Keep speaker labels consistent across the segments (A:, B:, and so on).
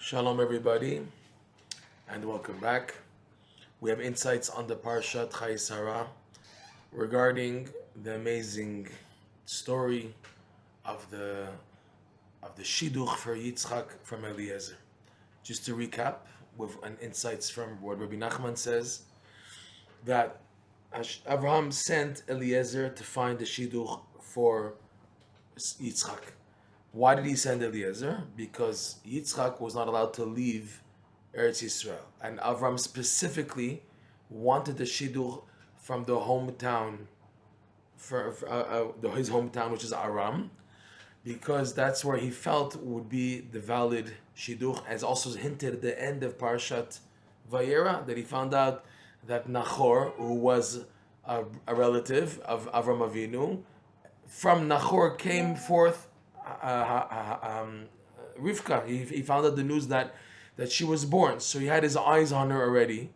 A: Shalom, everybody, and welcome back. We have insights on the Parshat Chayei regarding the amazing story of the Shidduch for Yitzchak from Eliezer. Just to recap, with an insights from what Rabbi Nachman says, that Abraham sent Eliezer to find the Shidduch for Yitzchak. Why did he send Eliezer? Because Yitzchak was not allowed to leave Eretz Yisrael. And Avram specifically wanted the Shidduch from the hometown, his hometown, which is Aram, because that's where he felt would be the valid Shidduch, as also hinted at the end of Parshat Vayera, that he found out that Nachor, who was a relative of Avram Avinu, from Nachor came forth Rivka. He found out the news that she was born, so he had his eyes on her already.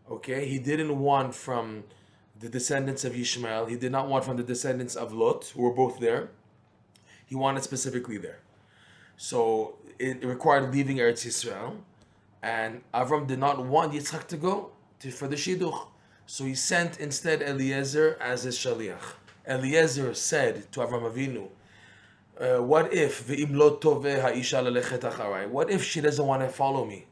A: Okay, he didn't want from the descendants of Ishmael. He did not want from the descendants of Lot, who were both there. He wanted specifically there. So it required leaving Eretz Yisrael, and Avram did not want Yitzchak to go for the Shidduch. So he sent instead Eliezer as his shaliach. Eliezer said to Avram Avinu, what if what if she doesn't want to follow me?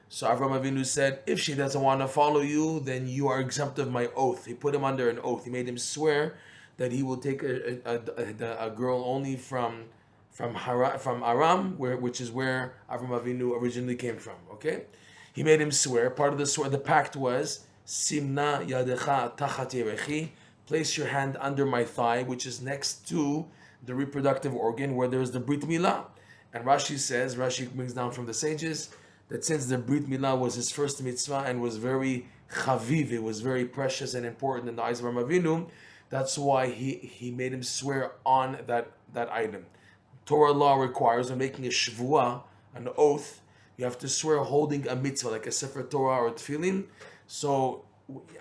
A: So Avraham Avinu said, if she doesn't want to follow you, then you are exempt of my oath. He put him under an oath. He made him swear that he will take a girl only from Aram, which is where Avraham Avinu originally came from. Okay, he made him swear. Part of the pact was Simna yadecha tachat yerechi. Place your hand under my thigh, which is next to the reproductive organ where there is the Brit Milah. And Rashi brings down from the sages that since the Brit Milah was his first mitzvah and was very chaviv, it was very precious and important in the eyes of Avraham Avinu, that's why he made him swear on that item. Torah law requires when making a shvuah, an oath, you have to swear holding a mitzvah, like a Sefer Torah or a Tefillin. So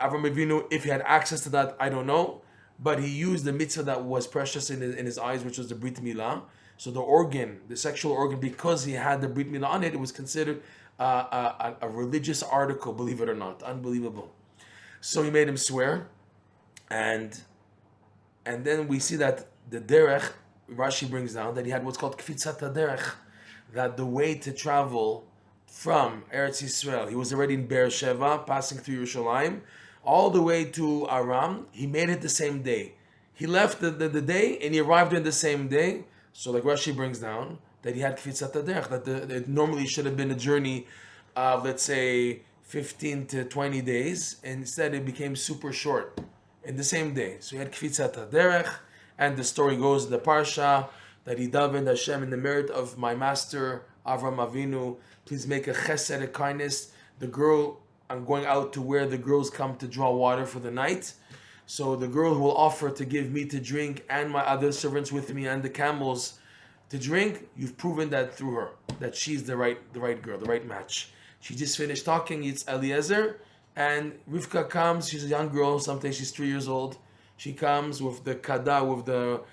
A: Avraham Avinu, if he had access to that, I don't know, but he used the mitzvah that was precious in his eyes, which was the Brit Milah. So the organ, the sexual organ, because he had the Brit Milah on it, it was considered a religious article, believe it or not. Unbelievable. So he made him swear. And then we see that the derech, Rashi brings down, that he had what's called kfitzat derech, that the way to travel from Eretz Yisrael, he was already in Beersheba, passing through Yerushalayim, all the way to Aram. He made it the same day. He left the day and he arrived in the same day. So like Rashi brings down that he had kfitzat derech, that it normally should have been a journey of, let's say, 15 to 20 days. And instead it became super short in the same day. So he had kfitzat derech, and the story goes in the Parsha that he davened Hashem in the merit of my master Avram Avinu, please make a chesed, a kindness. The girl, I'm going out to where the girls come to draw water for the night. So the girl who will offer to give me to drink and my other servants with me and the camels to drink, you've proven that through her, that she's the right girl, the right match. She just finished talking, it's Eliezer, and Rivka comes, she's a young girl, something she's 3 years old. She comes with the kada, with the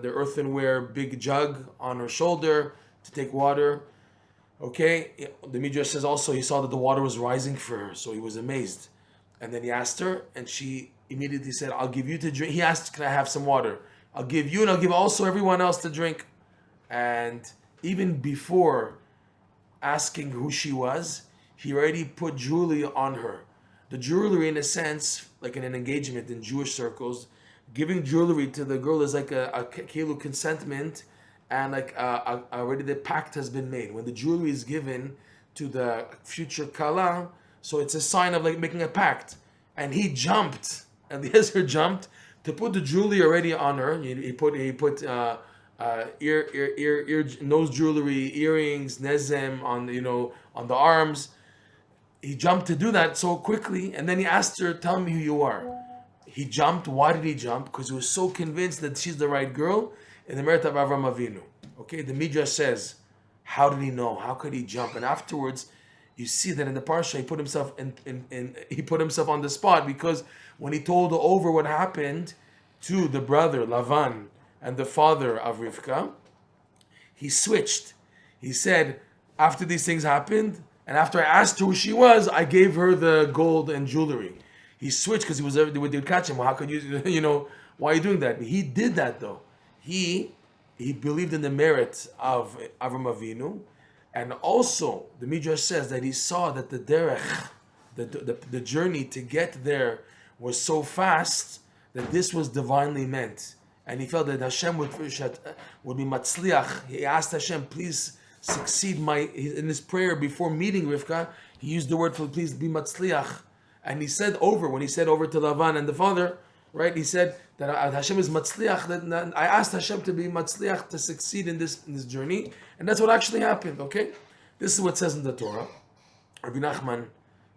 A: earthenware big jug on her shoulder to take water. Okay, the Midrash says also he saw that the water was rising for her, so he was amazed. And then he asked her, and she immediately said, I'll give you to drink. He asked, can I have some water? I'll give you, and I'll give also everyone else to drink. And even before asking who she was, he already put jewelry on her. The jewelry, in a sense, like in an engagement in Jewish circles, giving jewelry to the girl is like a keilu consentment, and like already the pact has been made. When the jewelry is given to the future kala, so it's a sign of like making a pact. And he jumped, and Eliezer jumped to put the jewelry already on her. He put nose jewelry, earrings, nezem on the arms. He jumped to do that so quickly, and then he asked her, tell me who you are. He jumped. Why did he jump? Because he was so convinced that she's the right girl in the merit of Avram Avinu. Okay, the Midrash says, how did he know? How could he jump? And afterwards, you see that in the Parsha, he put himself on the spot, because when he told over what happened to the brother Lavan and the father of Rivka, he switched. He said, after these things happened, and after I asked her who she was, I gave her the gold and jewelry. He switched because they would catch him. Well, how could you, why are you doing that? But he did that though. He believed in the merit of Avram Avinu, and also the Midrash says that he saw that the derech, the journey to get there was so fast that this was divinely meant, and he felt that Hashem would be matzliach. He asked Hashem, please succeed in his prayer before meeting Rivka. He used the word for please be matzliach, and he said when he said over to Lavan and the father, right? He said that Hashem is matzliach. That I asked Hashem to be matzliach to succeed in this journey, and that's what actually happened. Okay, this is what it says in the Torah. Rabbi Nachman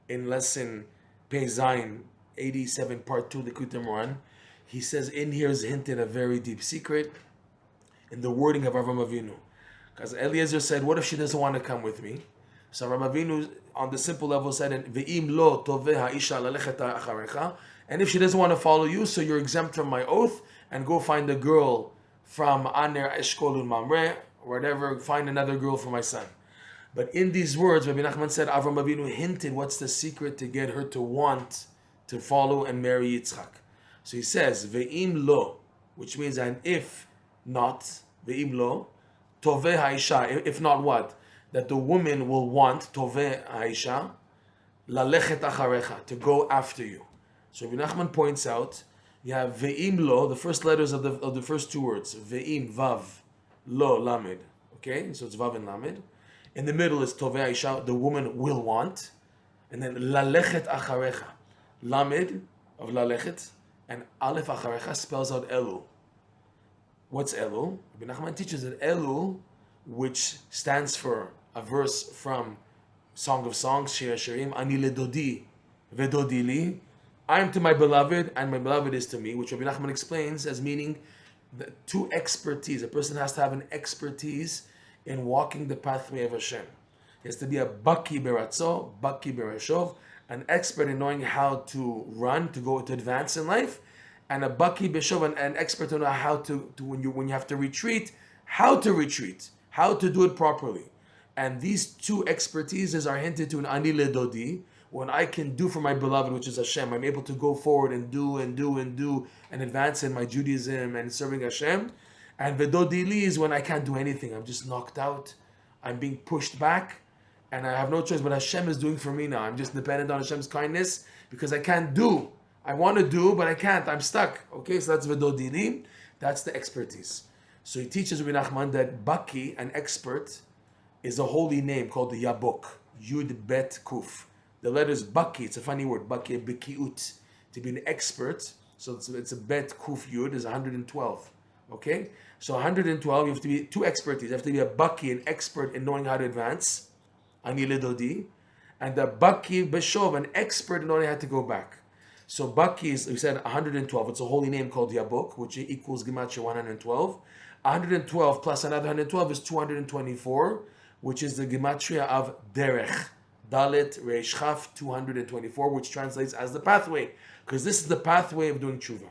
A: in lesson Pei Zayin 87 part 2 Likutey Moharan, he says in here is hinted a very deep secret in the wording of Avram Avinu. Because Eliezer said, what if she doesn't want to come with me? So Avram Avinu on the simple level said, Ve'im lo toveh ha'isha lalechet acharecha, and if she doesn't want to follow you, so you're exempt from my oath, and go find a girl from Aner Eshkol Mamre, whatever, find another girl for my son. But in these words, Rabbi Nachman said, Avram Avinu hinted what's the secret to get her to want to follow and marry Yitzchak. So he says, Ve'im lo, which means, and if not, Ve'im lo, Toveh ha'isha, if not what? That the woman will want, Toveh ha'isha, lalechet acharecha, to go after you. So Rabbi Nachman points out, you have Ve'im lo, the first letters of the first two words, Ve'im, Vav, lo, Lamed. Okay, so it's Vav and Lamed. In the middle is Toveh ha'isha, the woman will want. And then lalechet acharecha. Lamed of lalechet and Aleph acharecha spells out Elul. What's Elul? Rabbi Nachman teaches that Elul, which stands for a verse from Song of Songs, Shir Shirim, Ani ledodi vedodi li, I am to my beloved and my beloved is to me, which Rabbi Nachman explains as meaning the two expertise. A person has to have an expertise in walking the pathway of Hashem. He has to be a baki beratzo, baki bereshov, an expert in knowing how to run, to advance in life, and a baki beshov, an expert to know how to when you have to retreat, how to do it properly. And these two expertises are hinted to in ani ledodi, when I can do for my beloved, which is Hashem. I'm able to go forward and do and advance in my Judaism and serving Hashem. And vedodi li is when I can't do anything. I'm just knocked out. I'm being pushed back. And I have no choice, but Hashem is doing for me now. I'm just dependent on Hashem's kindness because I can't do. I want to do, but I can't. I'm stuck. Okay, so that's Vedodili. That's the expertise. So he teaches Rabbi Nachman that Baki, an expert, is a holy name called the Yabok. Yud Bet Kuf. The letter is Baki. It's a funny word. Baki, Bekiut. To be an expert. So it's a Bet Kuf Yud is 112. Okay? So 112, you have to be two expertise. You have to be a Baki, an expert in knowing how to advance. Ani ledodi, and the Baki Beshov, an expert in knowing how to go back. So Baki is, we said 112. It's a holy name called Yabok, which equals Gematria 112. 112 plus another 112 is 224, which is the Gematria of Derech. Dalet Reish Chaf 224, which translates as the pathway, because this is the pathway of doing tshuva.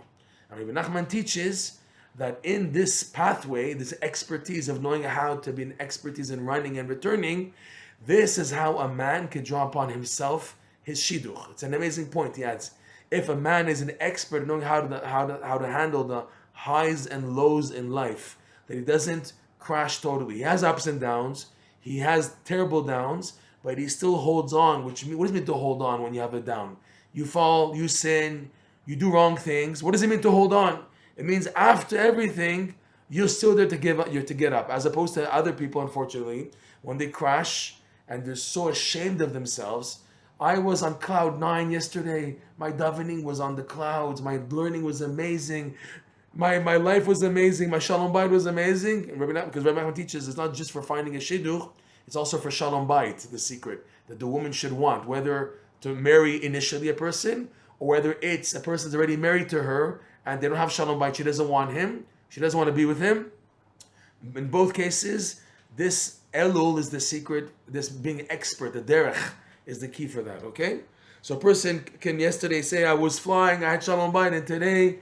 A: And Rabbi Nachman teaches that in this pathway, this expertise of knowing how to be an expertise in running and returning, this is how a man can draw upon himself his shidduch. It's an amazing point. He adds, if a man is an expert in knowing how to handle the highs and lows in life, that he doesn't crash totally. He has ups and downs. He has terrible downs, but he still holds on. What does it mean to hold on when you have a down? You fall, you sin, you do wrong things. What does it mean to hold on? It means after everything, you're still there to get up. As opposed to other people, unfortunately, when they crash and they're so ashamed of themselves. I was on cloud 9 yesterday. My davening was on the clouds. My learning was amazing. My life was amazing. My shalom bayit was amazing. Because Rabbi Nachman teaches it's not just for finding a shidduch, it's also for shalom bayit, the secret that the woman should want, whether to marry initially a person or whether it's a person's already married to her and they don't have shalom bayit. She doesn't want him. She doesn't want to be with him. In both cases, this Elul is the secret. This being expert, the derech, is the key for that. Okay, so a person can yesterday say, "I was flying, I had shalom bayit, and today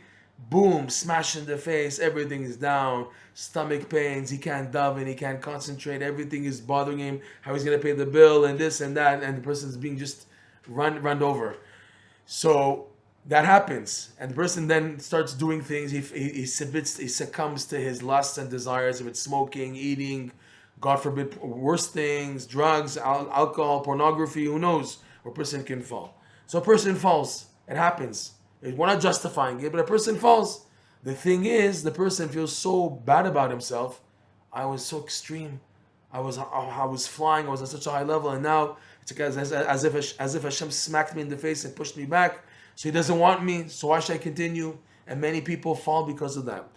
A: boom, smash in the face, everything is down, stomach pains, he can't daven, he can't concentrate, everything is bothering him, how he's gonna pay the bill and this and that, and the person's being just run over. So that happens, and the person then starts doing things. He succumbs to his lusts and desires. If it's smoking, eating, God forbid, worse things, drugs, alcohol, pornography, who knows where a person can fall. So a person falls. It happens. We're not justifying it, but a person falls. The thing is, the person feels so bad about himself. I was so extreme. I was flying. I was at such a high level, and now it's like as if Hashem smacked me in the face and pushed me back. So He doesn't want me. So why should I continue? And many people fall because of that.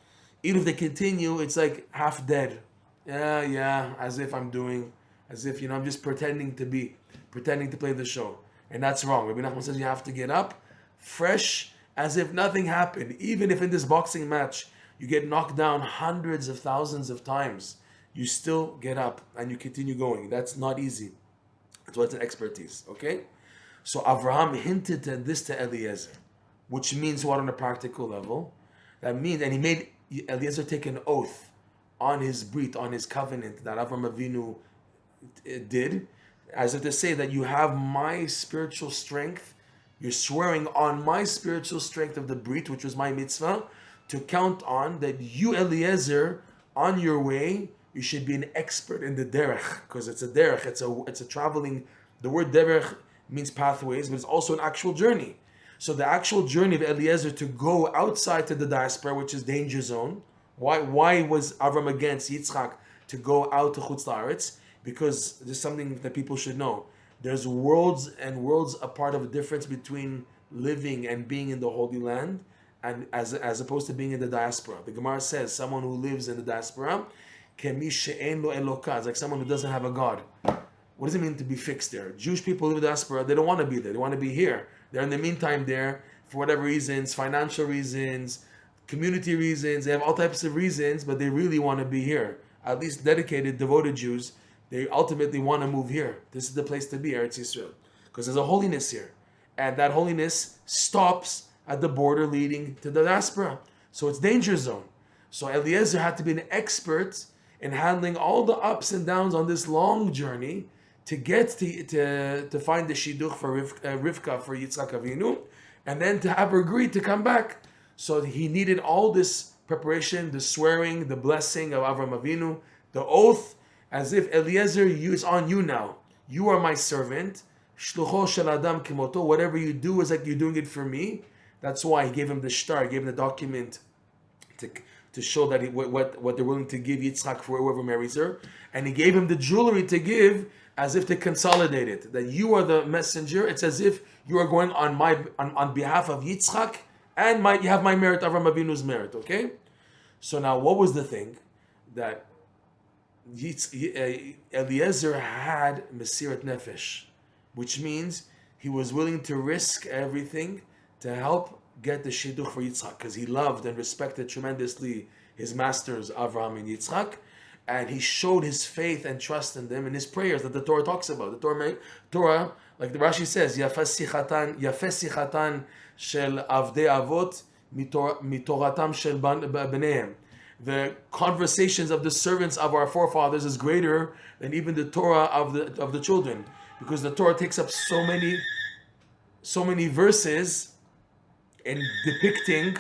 A: Even if they continue, it's like half dead. Yeah, as if I'm doing, as if I'm just pretending to play the show, and that's wrong. Rabbi Nachman says you have to get up, fresh, as if nothing happened. Even if in this boxing match you get knocked down hundreds of thousands of times, you still get up and you continue going. That's not easy. That's why it's an expertise. Okay, so Avraham hinted to this to Eliezer, which means what on a practical level? That means, and he made Eliezer take an oath on his brit, on his covenant that Avraham Avinu did, as if to say that you have my spiritual strength, you're swearing on my spiritual strength of the brit, which was my mitzvah, to count on that you, Eliezer, on your way, you should be an expert in the derech, because it's a derech, it's a traveling. The word derech means pathways, but it's also an actual journey. So the actual journey of Eliezer to go outside to the diaspora, which is danger zone. Why was Avram against Yitzchak to go out to Chutz La'aretz? Because there's something that people should know. There's worlds and worlds apart of a difference between living and being in the Holy Land, and as opposed to being in the diaspora. The Gemara says someone who lives in the diaspora, kemi she'en lo Eloka, it's like someone who doesn't have a God. What does it mean to be fixed there? Jewish people who live in the diaspora, they don't want to be there. They want to be here. They're in the meantime there for whatever reasons, financial reasons, community reasons. They have all types of reasons, but they really want to be here. At least dedicated, devoted Jews, they ultimately want to move here. This is the place to be, Eretz Yisrael, because there's a holiness here, and that holiness stops at the border leading to the diaspora. So it's danger zone. So Eliezer had to be an expert in handling all the ups and downs on this long journey to get to find the shidduch for Rivka for Yitzchak Avinu, and then to have her agree to come back. So he needed all this preparation, the swearing, the blessing of Avram Avinu, the oath, as if Eliezer, it's on you now. You are my servant. Shlucho shel adam kimoto. Whatever you do is like you're doing it for me. That's why he gave him the shtar, gave him the document to show that what they're willing to give Yitzchak for whoever marries her, and he gave him the jewelry to give as if to consolidate it. That you are the messenger. It's as if you are going on behalf of Yitzchak, and you have my merit, Avram Avinu's merit. Okay, so now what was the thing that Eliezer had Mesirat Nefesh, which means he was willing to risk everything to help get the shidduch for Yitzchak, because he loved and respected tremendously his masters Avraham and Yitzchak, and he showed his faith and trust in them in his prayers that the Torah talks about. The Torah, like the Rashi says, Yafeh sichatan shel avdei avot mitoratam shel bneihem. The conversations of the servants of our forefathers is greater than even the Torah of the children, because the Torah takes up so many verses in depicting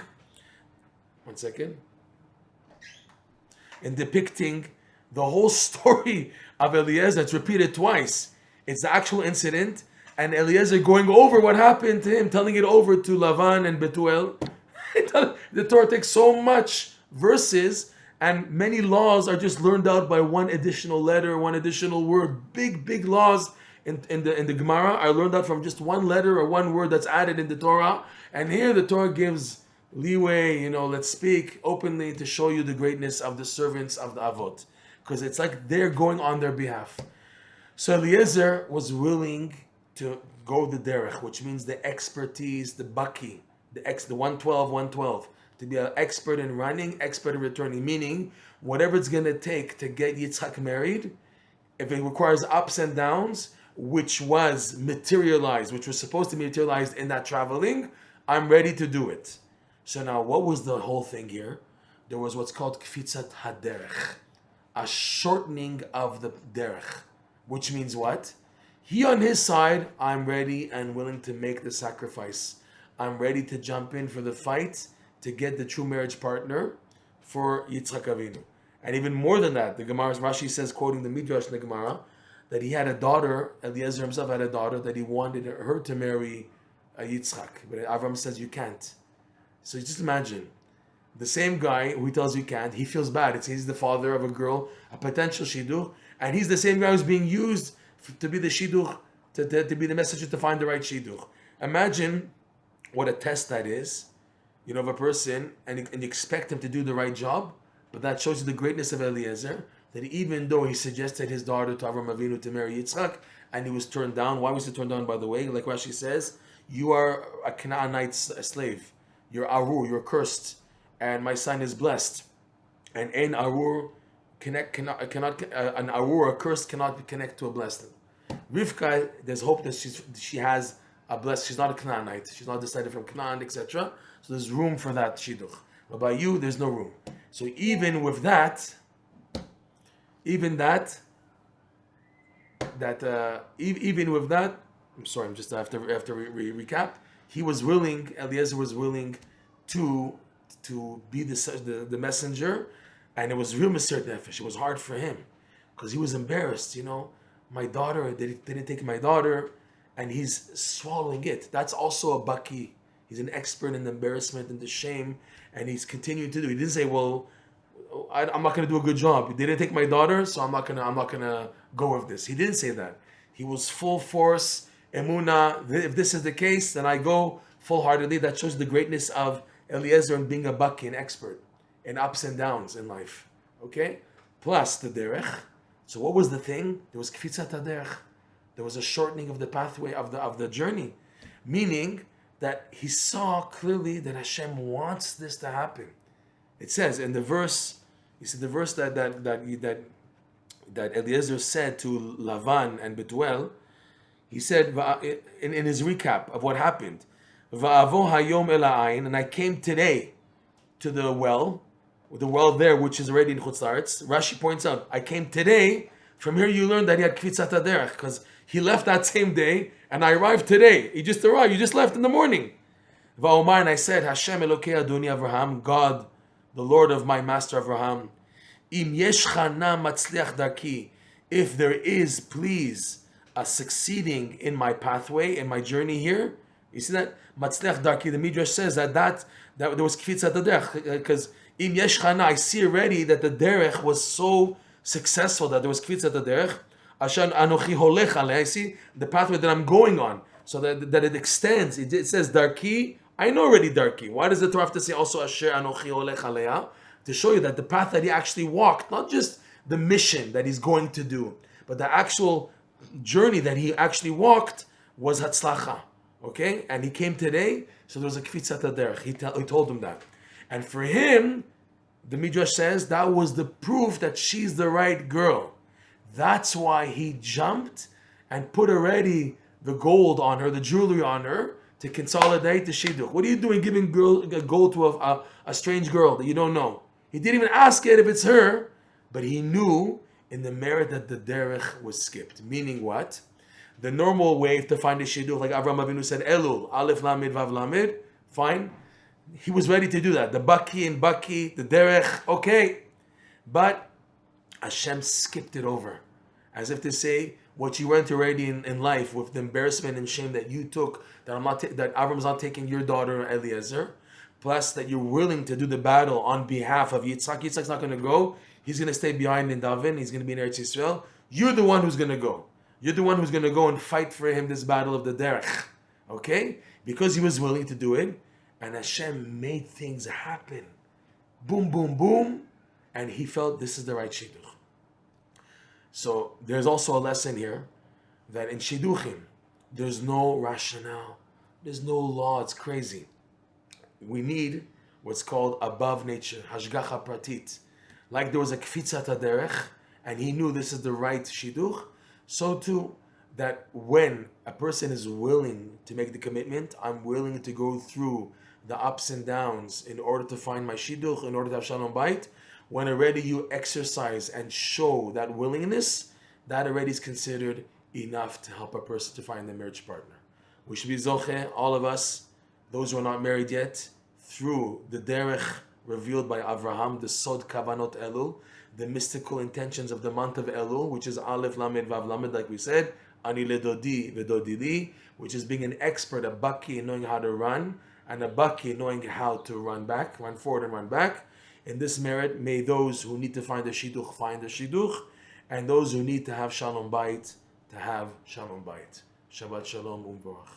A: the whole story of Eliezer. It's repeated twice. It's the actual incident, and Eliezer going over what happened to him, telling it over to Lavan and Betuel. The Torah takes so much verses, and many laws are just learned out by one additional letter, one additional word. Big laws in the Gemara are learned out from just one letter or one word that's added in the Torah. And here the Torah gives leeway, let's speak openly to show you the greatness of the servants of the Avot, because it's like they're going on their behalf. So Eliezer was willing to go the derech, which means the expertise, the baki, the 112, to be an expert in running, expert in returning, meaning whatever it's going to take to get Yitzchak married, if it requires ups and downs, which was supposed to be materialized in that traveling, I'm ready to do it. So now, what was the whole thing here? There was what's called kfitzat haderech, a shortening of the derech, which means what? He on his side, I'm ready and willing to make the sacrifice. I'm ready to jump in for the fight to get the true marriage partner for Yitzchak Avinu. And even more than that, the Gemara, Rashi says, quoting the Midrash in the Gemara, that he had a daughter, Eliezer himself had a daughter, that he wanted her to marry Yitzchak. But Avram says, you can't. So just imagine, the same guy who tells you can't, he feels bad. He's the father of a girl, a potential shidduch, and he's the same guy who's being used to be the shidduch, to be the messenger to find the right shidduch. Imagine what a test that is, of a person, and you expect him to do the right job, but that shows you the greatness of Eliezer, that even though he suggested his daughter to Avram Avinu to marry Yitzchak, and he was turned down. Why was he turned down, by the way? Like Rashi says, you are a Canaanite slave. You're arur, you're cursed, and my son is blessed. And an arur an arur, a cursed, cannot connect to a blessed. Rivka, there's hope that she has a blessed. She's not a Canaanite. She's not descended from Canaan, etc. So there's room for that shidduch. But by you, there's no room. So even with that, even with that, I'm sorry, I'm just after recap. He was willing. Eliezer was willing to be the messenger, and it was real Mesirat Nefesh. It was hard for him because he was embarrassed. My daughter, they didn't take my daughter, and he's swallowing it. That's also a baki. He's an expert in the embarrassment and the shame, and he's continuing to do. He didn't say, "Well, I'm not going to do a good job. They didn't take my daughter, so I'm not gonna go with this." He didn't say that. He was full force, emuna. If this is the case, then I go full-heartedly. That shows the greatness of Eliezer in being a baki, an expert in ups and downs in life. Okay, plus the derech. So what was the thing? There was kfitzat haderech. There was a shortening of the pathway of the journey, meaning that he saw clearly that Hashem wants this to happen. It says in the verse, the verse that Eliezer said to Lavan and Betuel, he said in his recap of what happened, Va'avo hayom el ha'ayin, and I came today to the well there, which is already in Chutz La'aretz. Rashi points out, I came today. From here you learn that he had kfitzat haderech, because he left that same day, and I arrived today. He just arrived. You just left in the morning. Va'omar, and I said, Hashem Elokei Adoni Avraham, God, the Lord of my master Avraham, Im yesh chana matzliach darki, if there is, please, a succeeding in my pathway, in my journey here. You see that? Matzliach darki, the Midrash says that there was kfitzat haderech, because Im yesh chana, I see already that the derech was so successful that there was kfitzat haderech. Ashan anochi holech aleh. I see the pathway that I'm going on, so that it extends. It says darki. I know already darki. Why does the Torah have to say also asher anochi holech aleh? To show you that the path that he actually walked, not just the mission that he's going to do, but the actual journey that he actually walked was hatzlacha. Okay, and he came today, so there was a kfitzat haderech. He told him that, and for him, the Midrash says that was the proof that she's the right girl. That's why he jumped and put already the gold on her, the jewelry on her, to consolidate the shidduch. What are you doing giving gold to a strange girl that you don't know? He didn't even ask it if it's her, but he knew in the merit that the derech was skipped. Meaning what? The normal way to find a shidduch, like Avraham Avinu said, Elul, Aleph Lamed Vav Lamed, fine. He was ready to do that. The baki, the derech, okay. But Hashem skipped it over, as if to say, what you went already in life with the embarrassment and shame that you took, that Avram's not taking your daughter Eliezer, plus that you're willing to do the battle on behalf of Yitzchak. Yitzchak's not going to go. He's going to stay behind in Davin. He's going to be in Eretz Yisrael. You're the one who's going to go. You're the one who's going to go and fight for him this battle of the derech. Okay? Because he was willing to do it, and Hashem made things happen. Boom, boom, boom. And he felt this is the right shidduch. So there's also a lesson here that in shidduchim, there's no rationale, there's no law. It's crazy. We need what's called above nature, hashgacha pratit. Like there was a kfitzat haderech, and he knew this is the right shidduch. So too, that when a person is willing to make the commitment, I'm willing to go through the ups and downs in order to find my shidduch, in order to have shalom bait, when already you exercise and show that willingness, that already is considered enough to help a person to find a marriage partner. We should be zoche, all of us, those who are not married yet, through the derech revealed by Avraham, the Sod Kavanot Elul, the mystical intentions of the month of Elul, which is Aleph Lamed Vav Lamed, like we said, Ani Ledodi Vedodi Li, which is being an expert, a baki in knowing how to run, and a baki in knowing how to run back, run forward and run back. In this merit, may those who need to find a shidduch find a shidduch, and those who need to have shalom bait to have shalom bait. Shabbat shalom umvorach.